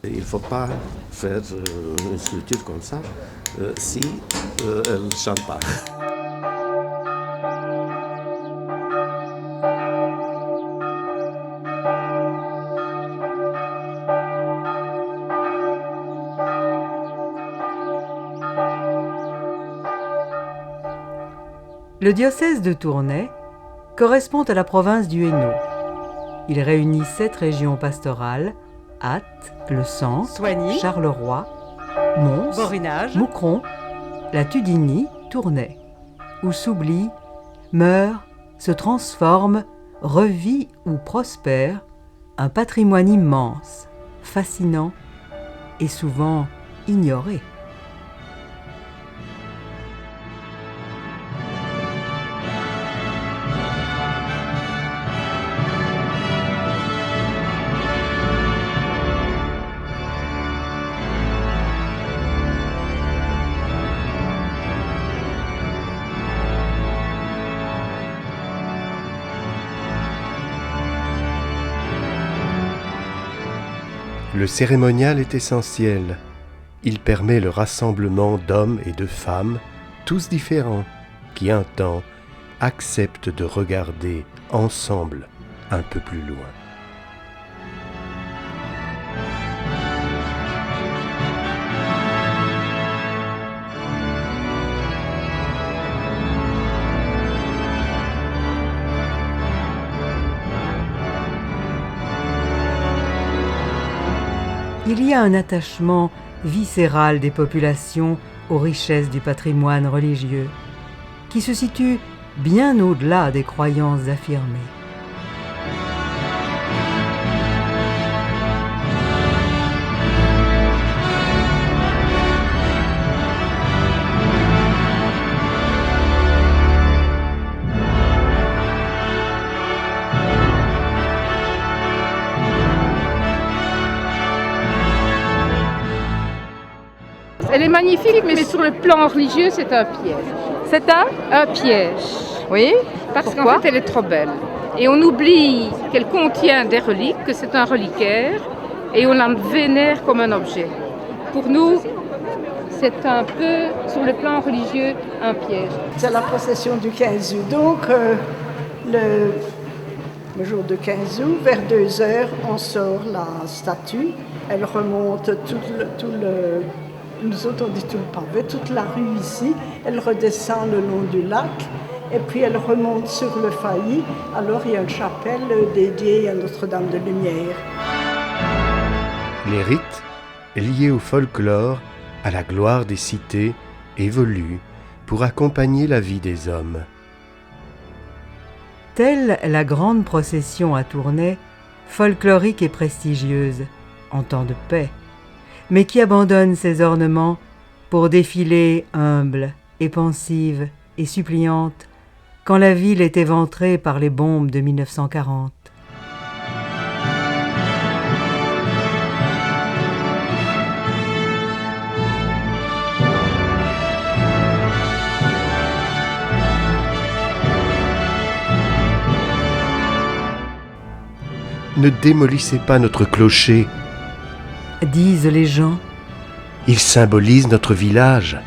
Il ne faut pas faire une sculpture comme ça si elle ne chante pas. Le diocèse de Tournai correspond à la province du Hainaut. Il réunit 7 régions pastorales: Ath, Le Centre, Soigny, Charleroi, Mons, Borinage, Moucron, la Tudigny, Tournai, où s'oublie, meurt, se transforme, revit ou prospère un patrimoine immense, fascinant et souvent ignoré. Le cérémonial est essentiel. Il permet le rassemblement d'hommes et de femmes, tous différents, qui un temps acceptent de regarder ensemble un peu plus loin. Il y a un attachement viscéral des populations aux richesses du patrimoine religieux, qui se situe bien au-delà des croyances affirmées. Elle est magnifique, mais sur le plan religieux, c'est un piège. C'est Un piège. Oui. Parce Pourquoi qu'en fait, elle est trop belle. Et on oublie qu'elle contient des reliques, que c'est un reliquaire, et on la vénère comme un objet. Pour nous, c'est un peu, sur le plan religieux, un piège. C'est la procession du 15 août. Donc, le jour de 15 août, vers 2 heures, on sort la statue. Elle remonte nous autres on dit tout le pavé, toute la rue ici. Elle redescend le long du lac et puis elle remonte sur le faillis. Alors il y a une chapelle dédiée à Notre-Dame de Lumière. Les rites, liés au folklore, à la gloire des cités, évoluent pour accompagner la vie des hommes. Telle la grande procession à Tournai, folklorique et prestigieuse, en temps de paix, mais qui abandonne ses ornements pour défiler humble et pensive et suppliante quand la ville est éventrée par les bombes de 1940. Ne démolissez pas notre clocher, Disent les gens, il symbolise notre village.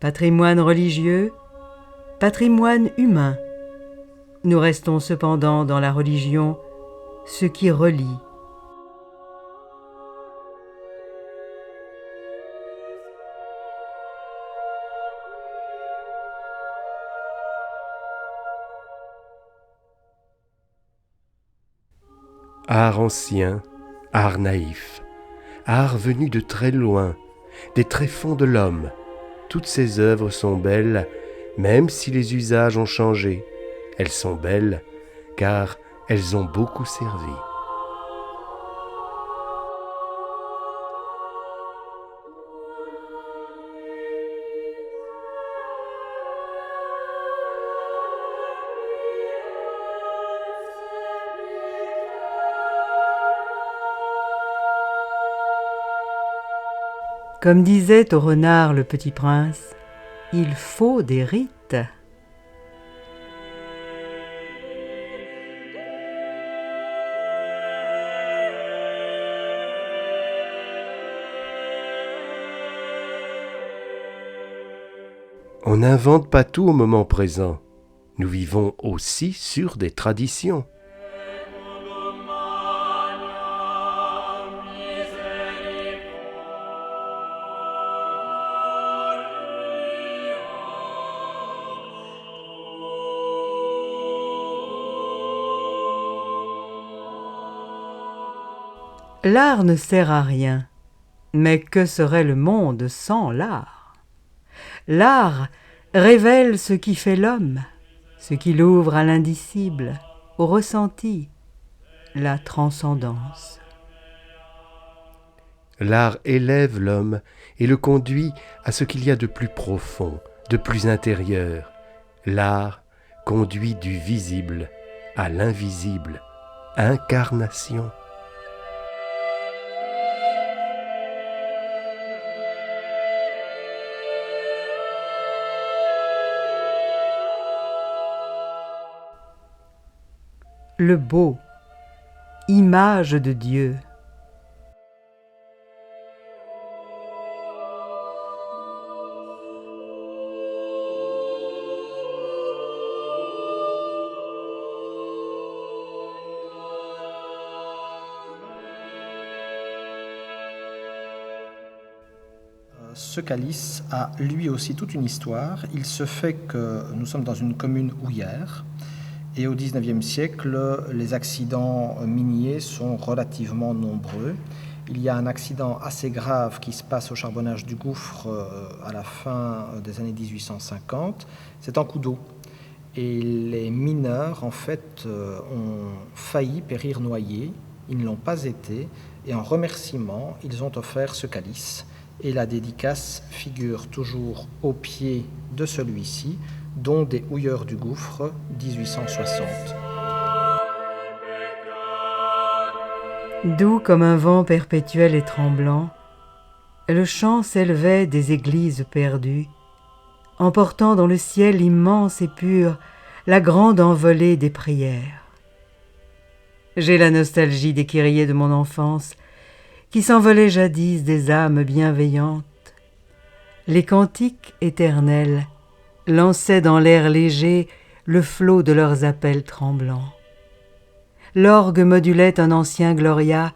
Patrimoine religieux, patrimoine humain. Nous restons cependant dans la religion ce qui relie. Art ancien, art naïf, art venu de très loin, des tréfonds de l'homme. Toutes ces œuvres sont belles, même si les usages ont changé. Elles sont belles, car elles ont beaucoup servi. Comme disait au renard le petit prince, il faut des rites. On n'invente pas tout au moment présent. Nous vivons aussi sur des traditions. L'art ne sert à rien, mais que serait le monde sans l'art? L'art révèle ce qui fait l'homme, ce qui l'ouvre à l'indicible, au ressenti, la transcendance. L'art élève l'homme et le conduit à ce qu'il y a de plus profond, de plus intérieur. L'art conduit du visible à l'invisible, incarnation. Le beau, image de Dieu. Ce calice a lui aussi toute une histoire. Il se fait que nous sommes dans une commune houillère et au XIXe siècle, les accidents miniers sont relativement nombreux. Il y a un accident assez grave qui se passe au charbonnage du gouffre à la fin des années 1850. C'est un coup d'eau. Et les mineurs, en fait, ont failli périr noyés. Ils ne l'ont pas été. Et en remerciement, ils ont offert ce calice. Et la dédicace figure toujours au pied de celui-ci, dont des houilleurs du gouffre, 1860. Doux comme un vent perpétuel et tremblant, le chant s'élevait des églises perdues, emportant dans le ciel immense et pur la grande envolée des prières. J'ai la nostalgie des kyriés de mon enfance, qui s'envolaient jadis des âmes bienveillantes. Les cantiques éternels lançaient dans l'air léger le flot de leurs appels tremblants. L'orgue modulait un ancien gloria,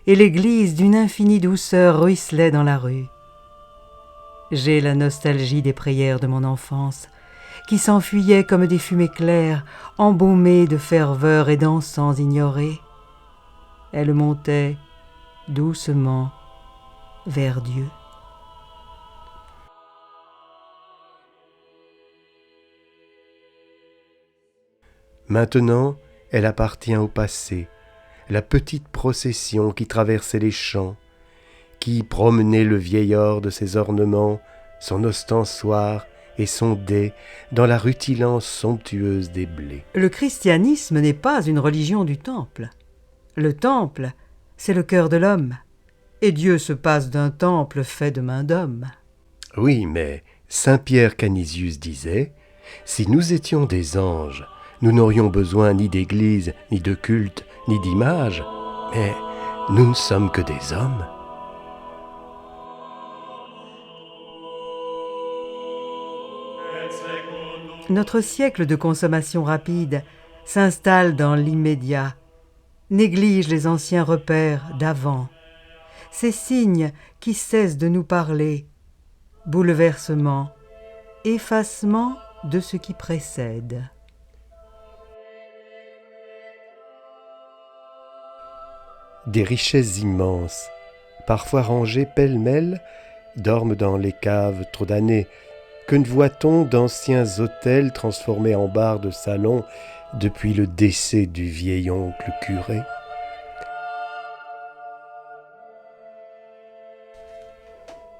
et l'église d'une infinie douceur ruisselait dans la rue. J'ai la nostalgie des prières de mon enfance, qui s'enfuyaient comme des fumées claires, embaumées de ferveur et d'encens ignorés. Elles montaient doucement vers Dieu. Maintenant, elle appartient au passé, la petite procession qui traversait les champs, qui promenait le vieillard de ses ornements, son ostensoir et son dais dans la rutilance somptueuse des blés. Le christianisme n'est pas une religion du temple. Le temple, c'est le cœur de l'homme, et Dieu se passe d'un temple fait de main d'homme. Oui, mais saint Pierre Canisius disait « Si nous étions des anges, nous n'aurions besoin ni d'église, ni de culte, ni d'image, mais nous ne sommes que des hommes. » Notre siècle de consommation rapide s'installe dans l'immédiat, néglige les anciens repères d'avant, ces signes qui cessent de nous parler, bouleversement, effacement de ce qui précède. Des richesses immenses, parfois rangées pêle-mêle, dorment dans les caves trop d'années. Que ne voit-on d'anciens hôtels transformés en bars de salon depuis le décès du vieil oncle curé?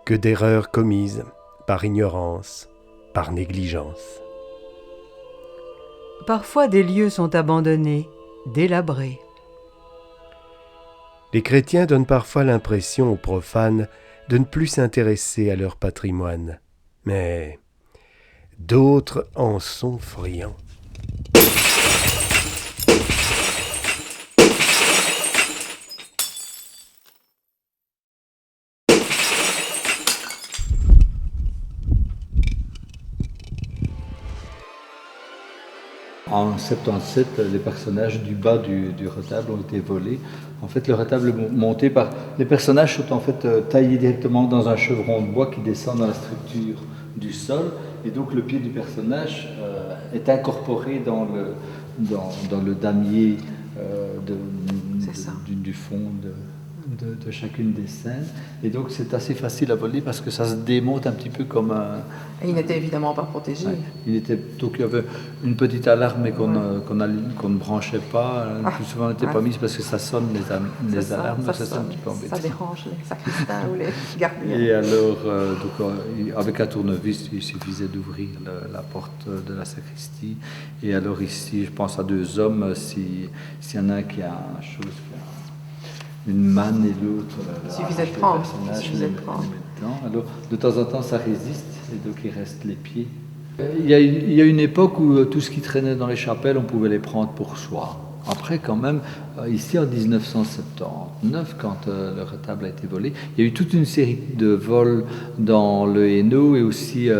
Que d'erreurs commises par ignorance, par négligence. Parfois des lieux sont abandonnés, délabrés. Les chrétiens donnent parfois l'impression aux profanes de ne plus s'intéresser à leur patrimoine, mais d'autres en sont friands. En 1977, les personnages du bas du retable ont été volés. En fait, le retable est monté par... Les personnages sont en fait taillés directement dans un chevron de bois qui descend dans la structure du sol. Et donc le pied du personnage est incorporé dans le damier du fond de chacune des scènes. Et donc c'est assez facile à voler parce que ça se démonte un petit peu comme un... Et il n'était évidemment pas protégé. Ouais. Donc il y avait une petite alarme mais qu'on ne branchait pas. Plus souvent elle n'était pas mise parce que ça sonne les alarmes. Ça sonne un petit peu embêtant. Ça dérange les sacristains ou les gardiens. Et alors, avec un tournevis, il suffisait d'ouvrir la porte de la sacristie. Et alors ici, je pense à deux hommes, s'il y en a un qui a une manne et l'autre... Il suffisait de prendre. Alors, de temps en temps, ça résiste, et donc il reste les pieds. Il y a une époque où tout ce qui traînait dans les chapelles, on pouvait les prendre pour soi. Après, quand même, ici en 1979, quand le retable a été volé, il y a eu toute une série de vols dans le Hainaut et aussi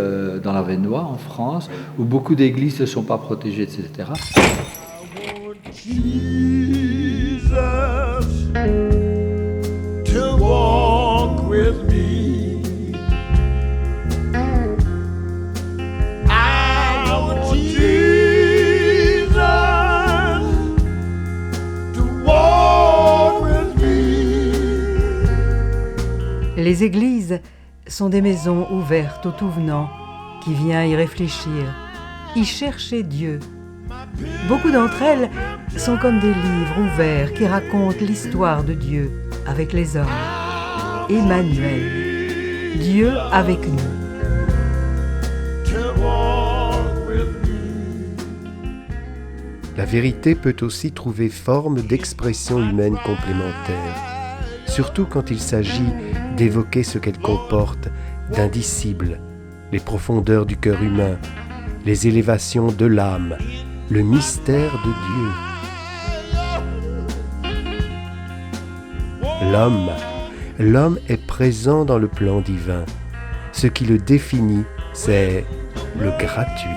dans la Venois, en France, où beaucoup d'églises ne sont pas protégées, etc. To walk with me, I want Jesus to walk with me. Les églises sont des maisons ouvertes au tout venant qui vient y réfléchir, y chercher Dieu. Beaucoup d'entre elles sont comme des livres ouverts qui racontent l'histoire de Dieu avec les hommes. Emmanuel, Dieu avec nous. La vérité peut aussi trouver forme d'expression humaine complémentaire, surtout quand il s'agit d'évoquer ce qu'elle comporte d'indicible, les profondeurs du cœur humain, les élévations de l'âme, le mystère de Dieu. L'homme est présent dans le plan divin. Ce qui le définit, c'est le gratuit.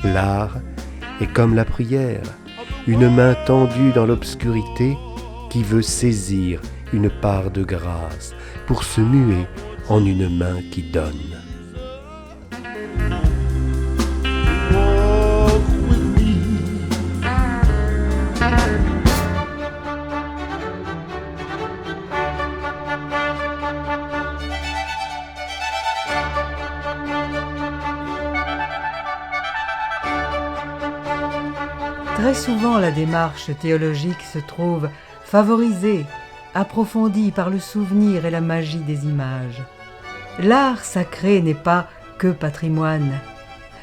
L'art est comme la prière, une main tendue dans l'obscurité qui veut saisir une part de grâce pour se muer en une main qui donne. Très souvent, la démarche théologique se trouve favorisée, approfondie par le souvenir et la magie des images. L'art sacré n'est pas que patrimoine.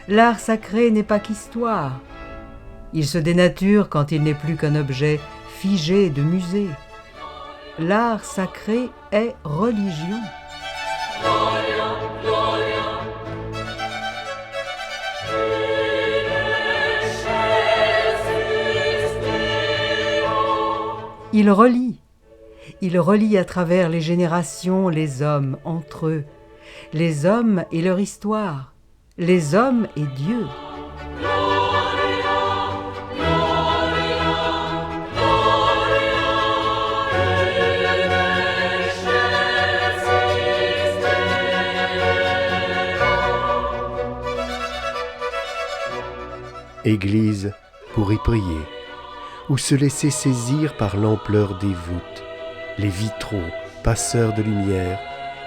L'art sacré n'est pas qu'histoire. Il se dénature quand il n'est plus qu'un objet figé de musée. L'art sacré est religion. Il relie à travers les générations les hommes entre eux, les hommes et leur histoire, les hommes et Dieu. Église pour y prier, ou se laisser saisir par l'ampleur des voûtes, les vitraux, passeurs de lumière,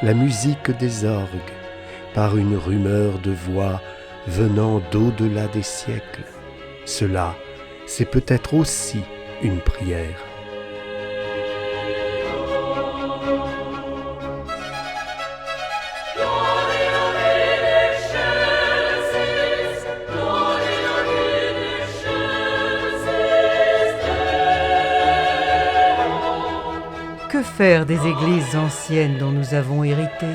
la musique des orgues, par une rumeur de voix venant d'au-delà des siècles. Cela, c'est peut-être aussi une prière. Que faire des églises anciennes dont nous avons hérité?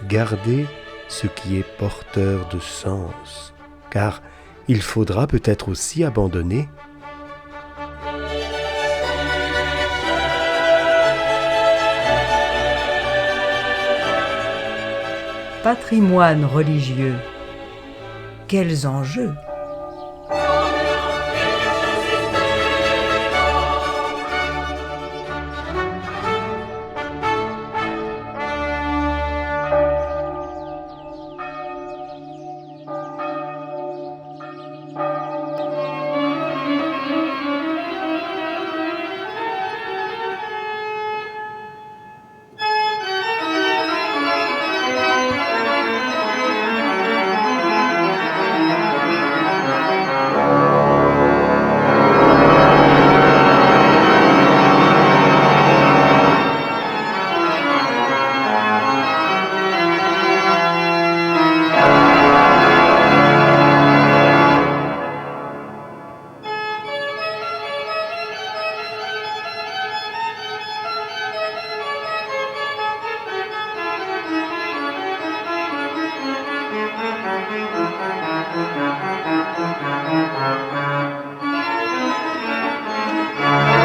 Garder ce qui est porteur de sens, car il faudra peut-être aussi abandonner. Patrimoine religieux. Quels enjeux! Thank you.